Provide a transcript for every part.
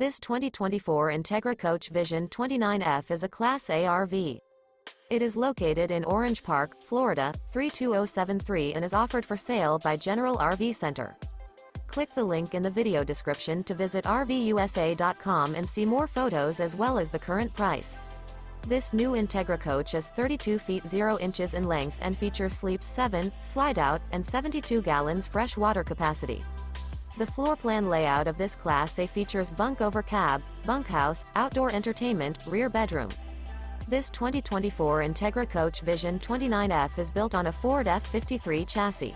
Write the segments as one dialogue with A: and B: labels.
A: This 2024 Entegra Coach Vision 29F is a Class A RV. It is located in Orange Park, Florida, 32073 and is offered for sale by General RV Center. Click the link in the video description to visit RVUSA.com and see more photos as well as the current price. This new Entegra Coach is 32 feet 0 inches in length and features sleeps 7, Slideout, and 72 gallons fresh water capacity. The floor plan layout of this Class A features Bunk Over Cab, Bunkhouse, outdoor entertainment, rear bedroom. This 2024 Entegra Coach Vision 29F is built on a Ford F53 chassis.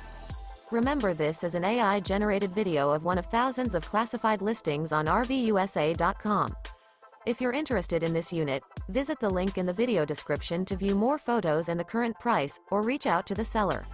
A: Remember, this is an AI-generated video of one of thousands of classified listings on RVUSA.com. If you're interested in this unit, visit the link in the video description to view more photos and the current price, or reach out to the seller.